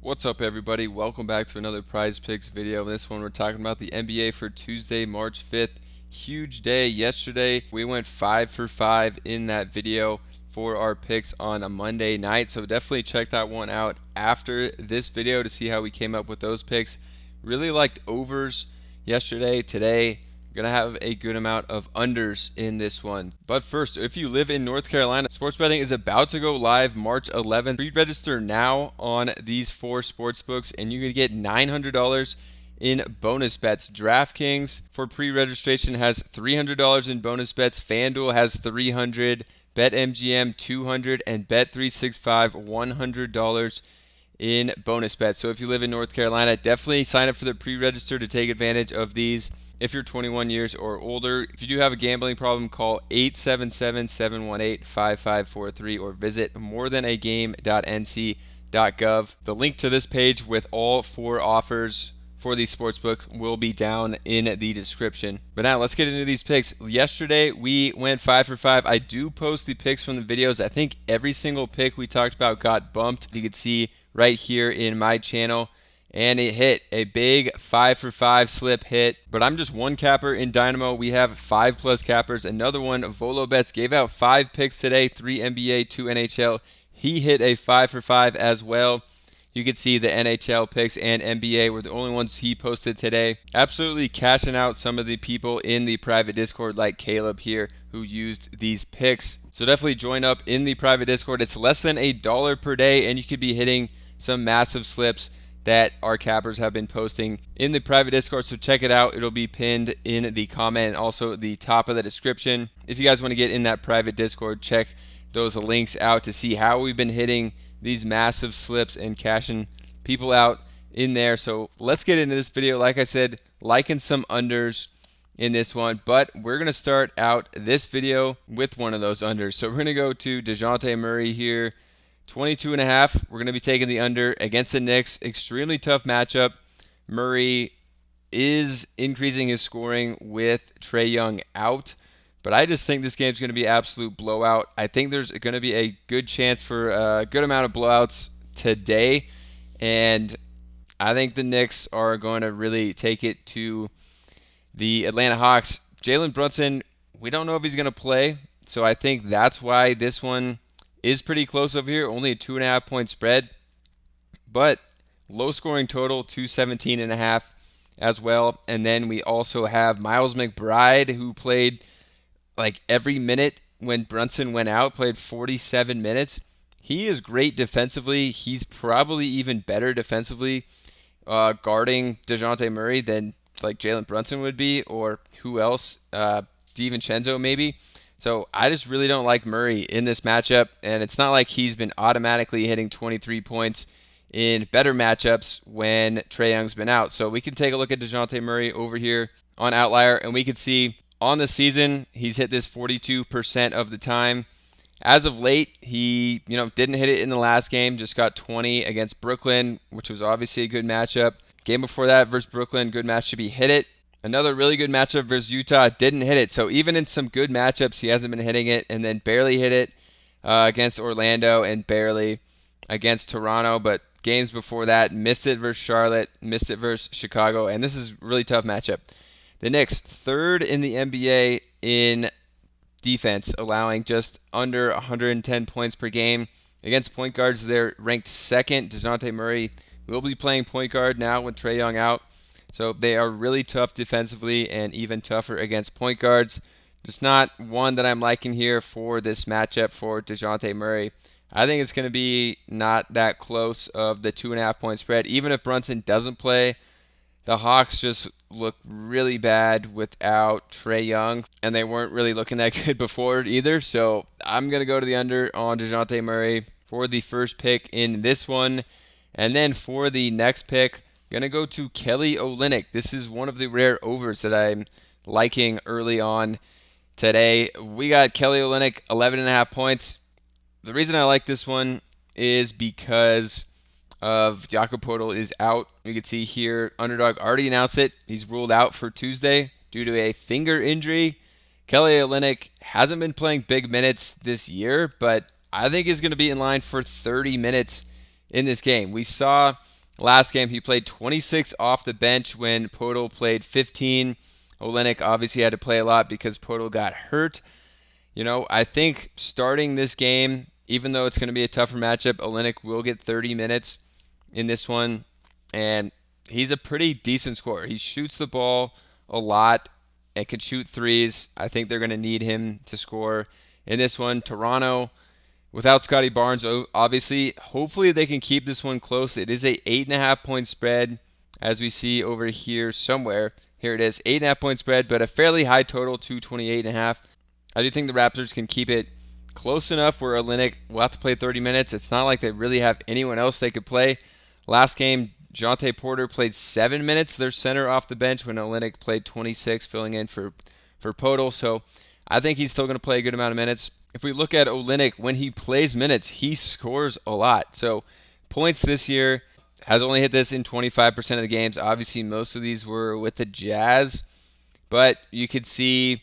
What's up, everybody? Welcome back to another Prize Picks video. This one we're talking about the NBA for Tuesday, March 5th. Huge day yesterday. We went 5 for 5 in that video for our picks on a Monday night. So definitely check that one out after this video to see how we came up with those picks. Really liked overs yesterday. Today, gonna have a good amount of unders in this one. But first, if you live in North Carolina, sports betting is about to go live March 11th. Pre-register now on these four sports books and you can get $900 in bonus bets. DraftKings for pre-registration has $300 in bonus bets. FanDuel has $300, BetMGM $200, and Bet365 $100 in bonus bets. So if you live in North Carolina, definitely sign up for the pre-register to take advantage of these. If you're 21 years or older, if you do have a gambling problem, call 877-718-5543 or visit morethanagame.nc.gov. The link to this page with all four offers for these sportsbooks will be down in the description. But now let's get into these picks. Yesterday we went 5 for 5. I do post the picks from the videos. I think every single pick we talked about got bumped. You can see right here in my channel. And it hit a big 5 for 5 slip hit. But I'm just one capper in Dynamo. We have 5+ cappers. Another one, Volo Bets, gave out 5 picks today, 3 NBA, 2 NHL. He hit a 5 for 5 as well. You can see the NHL picks and NBA were the only ones he posted today. Absolutely cashing out some of the people in the private Discord like Caleb here who used these picks. So definitely join up in the private Discord. It's less than $1 per day and you could be hitting some massive slips that our cappers have been posting in the private Discord, so check it out. It'll be pinned in the comment and also the top of the description. If you guys want to get in that private Discord, check those links out to see how we've been hitting these massive slips and cashing people out in there. So let's get into this video. Like I said, liking some unders in this one, but we're going to start out this video with one of those unders. So we're going to go to DeJounte Murray here. 22.5. We're going to be taking the under against the Knicks. Extremely tough matchup. Murray is increasing his scoring with Trae Young out, but I just think this game's going to be absolute blowout. I think there's going to be a good chance for a good amount of blowouts today, and I think the Knicks are going to really take it to the Atlanta Hawks. Jalen Brunson, we don't know if he's going to play, so I think that's why this one is pretty close over here, only a 2.5 point spread, but low scoring total, 217.5 as well. And then we also have Miles McBride, who played like every minute when Brunson went out, played 47 minutes. He is great defensively. He's probably even better defensively guarding DeJounte Murray than like Jalen Brunson would be, or who else, DiVincenzo maybe. So I just really don't like Murray in this matchup, and it's not like he's been automatically hitting 23 points in better matchups when Trae Young's been out. So we can take a look at DeJounte Murray over here on Outlier, and we can see on the season he's hit this 42% of the time. As of late, he didn't hit it in the last game, just got 20 against Brooklyn, which was obviously a good matchup. Game before that versus Brooklyn, good matchup, he hit it. Another really good matchup versus Utah, didn't hit it. So even in some good matchups, he hasn't been hitting it, and then barely hit it against Orlando and barely against Toronto. But games before that, missed it versus Charlotte, missed it versus Chicago, and this is a really tough matchup. The Knicks, third in the NBA in defense, allowing just under 110 points per game. Against point guards, they're ranked second. DeJounte Murray will be playing point guard now with Trae Young out. So they are really tough defensively and even tougher against point guards. Just not one that I'm liking here for this matchup for DeJounte Murray. I think it's going to be not that close of the 2.5 point spread. Even if Brunson doesn't play, the Hawks just look really bad without Trae Young, and they weren't really looking that good before either. So I'm going to go to the under on DeJounte Murray for the first pick in this one. And then for the next pick, going to go to Kelly Olynyk. This is one of the rare overs that I'm liking early on today. We got Kelly Olynyk, 11.5 points. The reason I like this one is because of Jakob Poeltl is out. You can see here, Underdog already announced it. He's ruled out for Tuesday due to a finger injury. Kelly Olynyk hasn't been playing big minutes this year, but I think he's going to be in line for 30 minutes in this game. We saw Last game, he played 26 off the bench when Podol played 15. Olynyk obviously had to play a lot because Podol got hurt. I think starting this game, even though it's going to be a tougher matchup, Olynyk will get 30 minutes in this one. And he's a pretty decent scorer. He shoots the ball a lot and can shoot threes. I think they're going to need him to score in this one. Toronto, without Scotty Barnes, obviously, hopefully they can keep this one close. It is a 8.5 point spread, as we see over here somewhere. Here it is, 8.5 point spread, but a fairly high total, 228.5. I do think the Raptors can keep it close enough where Olynyk will have to play 30 minutes. It's not like they really have anyone else they could play. Last game, Jonte Porter played 7 minutes, their center off the bench, when Olynyk played 26, filling in for Podol. So I think he's still going to play a good amount of minutes. If we look at Olynyk, when he plays minutes, he scores a lot. So points this year, has only hit this in 25% of the games. Obviously, most of these were with the Jazz. But you could see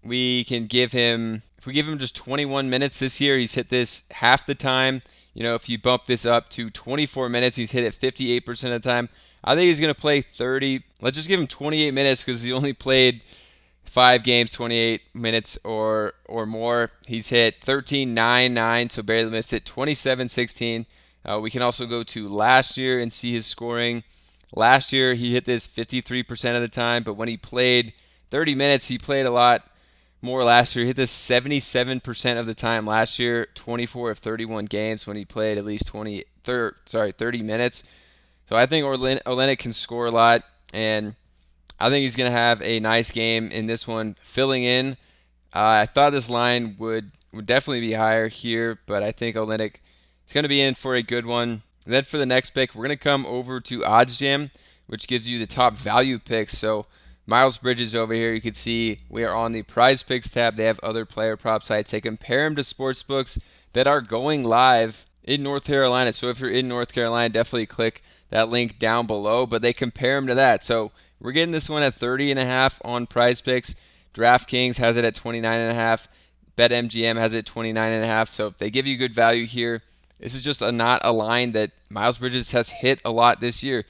if we give him just 21 minutes this year, he's hit this half the time. If you bump this up to 24 minutes, he's hit it 58% of the time. I think he's going to play 30. Let's just give him 28 minutes because he only played 5 games, 28 minutes or more. He's hit 13, 9, 9, so barely missed it, 27, 16. We can also go to last year and see his scoring. Last year, he hit this 53% of the time, but when he played 30 minutes, he played a lot more last year. He hit this 77% of the time last year, 24 of 31 games when he played at least 30 minutes. So I think Olynyk can score a lot, and I think he's going to have a nice game in this one, filling in. I thought this line would definitely be higher here, but I think Olynyk is going to be in for a good one. And then for the next pick, we're going to come over to OddsJam, which gives you the top value picks. So Miles Bridges over here, you can see we are on the Prizepicks tab. They have other player prop sites. They compare them to sportsbooks that are going live in North Carolina. So if you're in North Carolina, definitely click that link down below. But they compare them to that. So we're getting this one at 30.5 on Prizepicks. DraftKings has it at 29.5. BetMGM has it at 29.5. So they give you good value here. This is just not a line that Miles Bridges has hit a lot this year.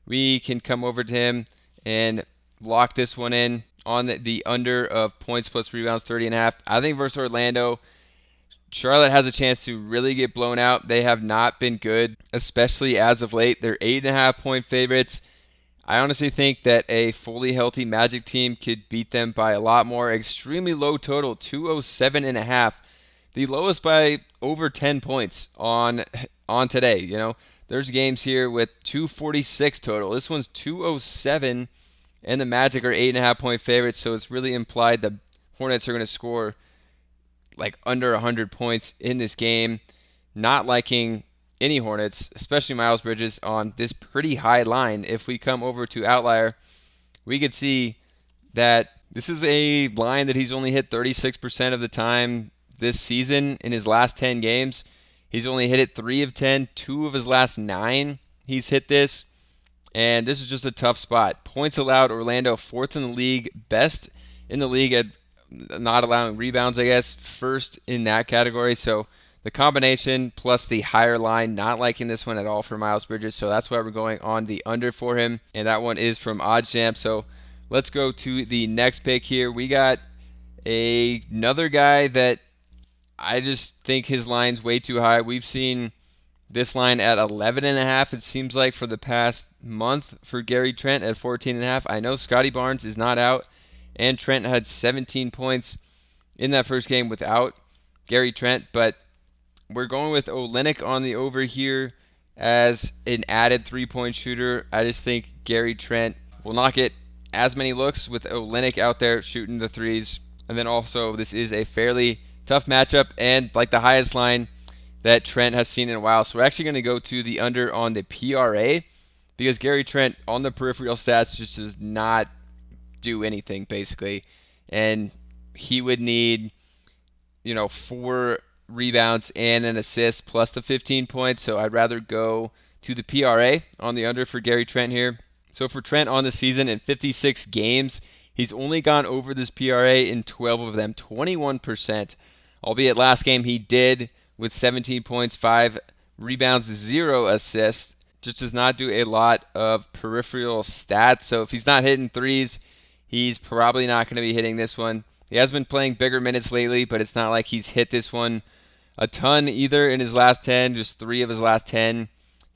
We can come over to him and lock this one in on the under of points plus rebounds, 30.5. I think versus Orlando, Charlotte has a chance to really get blown out. They have not been good, especially as of late. They're 8.5 point favorites. I honestly think that a fully healthy Magic team could beat them by a lot more. Extremely low total, 207.5. The lowest by over 10 points on today. There's games here with 246 total. This one's 207, and the Magic are 8.5 point favorites, so it's really implied the Hornets are going to score like under 100 points in this game. Not liking any Hornets, especially Miles Bridges, on this pretty high line. If we come over to Outlier, we could see that this is a line that he's only hit 36% of the time this season in his last 10 games. He's only hit it 3 of 10, 2 of his last 9. He's hit this, and this is just a tough spot. Points allowed, Orlando 4th in the league, best in the league at not allowing rebounds, I guess, first in that category. So the combination plus the higher line, not liking this one at all for Miles Bridges. So that's why we're going on the under for him. And that one is from OddsJam. So let's go to the next pick here. We got another guy that I just think his line's way too high. We've seen this line at 11.5, it seems like, for the past month for Gary Trent at 14.5. I know Scotty Barnes is not out, and Trent had 17 points in that first game without Gary Trent, but we're going with Olynyk on the over here as an added three-point shooter. I just think Gary Trent will not get as many looks with Olynyk out there shooting the threes. And then also, this is a fairly tough matchup and like the highest line that Trent has seen in a while. So we're actually going to go to the under on the PRA because Gary Trent on the peripheral stats just does not do anything basically. And he would need, 4 rebounds and an assist plus the 15 points. So I'd rather go to the PRA on the under for Gary Trent here. So for Trent on the season in 56 games, he's only gone over this PRA in 12 of them, 21%. Albeit last game he did with 17 points, 5 rebounds, 0 assists. just does not do a lot of peripheral stats. So if he's not hitting threes, he's probably not going to be hitting this one. He has been playing bigger minutes lately, but it's not like he's hit this one a ton either in his last 10, just 3 of his last 10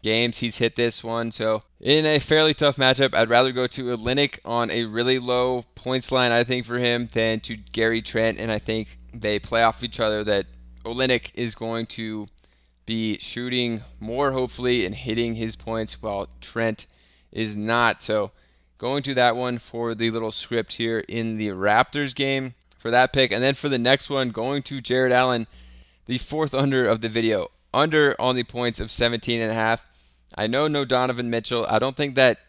games he's hit this one. So in a fairly tough matchup, I'd rather go to Olynyk on a really low points line, I think, for him than to Gary Trent, and I think they play off each other, that Olynyk is going to be shooting more, hopefully, and hitting his points while Trent is not. So going to that one for the little script here in the Raptors game for that pick. And then for the next one, going to Jared Allen, the fourth under of the video, under on the points of 17.5. I know no Donovan Mitchell. I don't think that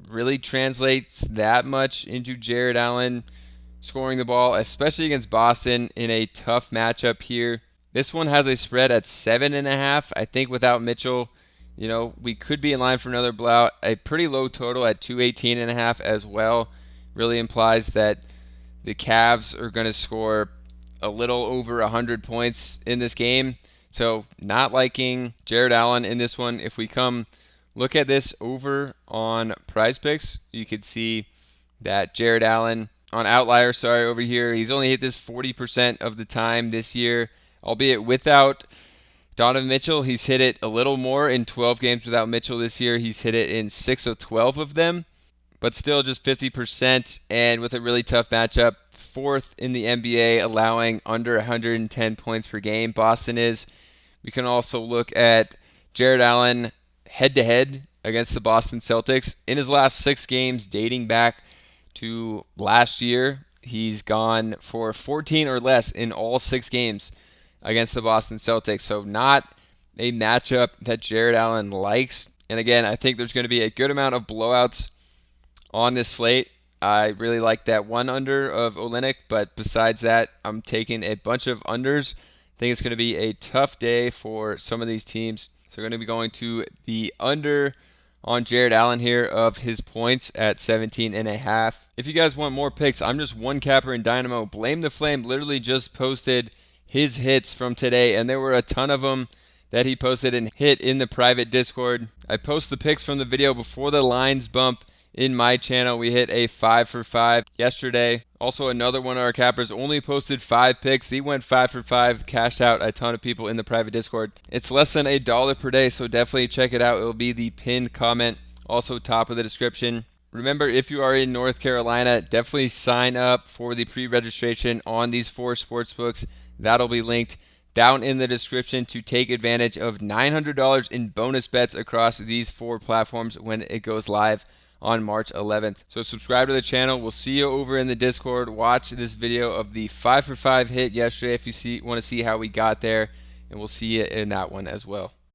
really translates that much into Jared Allen scoring the ball, especially against Boston in a tough matchup here. This one has a spread at 7.5. I think without Mitchell, we could be in line for another blowout. A pretty low total at 218.5 as well really implies that the Cavs are going to score a little over 100 points in this game. So not liking Jared Allen in this one. If we come look at this over on Prizepicks, you could see that Jared Allen on Outlier, over here, he's only hit this 40% of the time this year, albeit without Donovan Mitchell. He's hit it a little more in 12 games without Mitchell this year. He's hit it in 6 of 12 of them, but still just 50%, and with a really tough matchup, 4th in the NBA, allowing under 110 points per game. Boston is. We can also look at Jared Allen head-to-head against the Boston Celtics. In his last 6 games, dating back to last year, he's gone for 14 or less in all 6 games against the Boston Celtics. So not a matchup that Jared Allen likes. And again, I think there's going to be a good amount of blowouts on this slate. I really like that one under of Olynyk, but besides that, I'm taking a bunch of unders. I think it's going to be a tough day for some of these teams. So we're going to be going to the under on Jared Allen here of his points at 17.5. If you guys want more picks, I'm just one capper in Dynamo. Blame the Flame literally just posted his hits from today, and there were a ton of them that he posted and hit in the private Discord. I post the picks from the video before the lines bump in my channel. We hit a 5 for 5 yesterday. Also, another one of our cappers only posted 5 picks. He went 5 for 5, cashed out a ton of people in the private Discord. It's less than $1 per day, so definitely check it out. It will be the pinned comment, also top of the description. Remember, if you are in North Carolina, definitely sign up for the pre-registration on these 4 sportsbooks. That'll be linked down in the description to take advantage of $900 in bonus bets across these 4 platforms when it goes live on March 11th. So subscribe to the channel. We'll see you over in the Discord. Watch this video of the 5 for 5 hit yesterday if you want to see how we got there, and we'll see you in that one as well.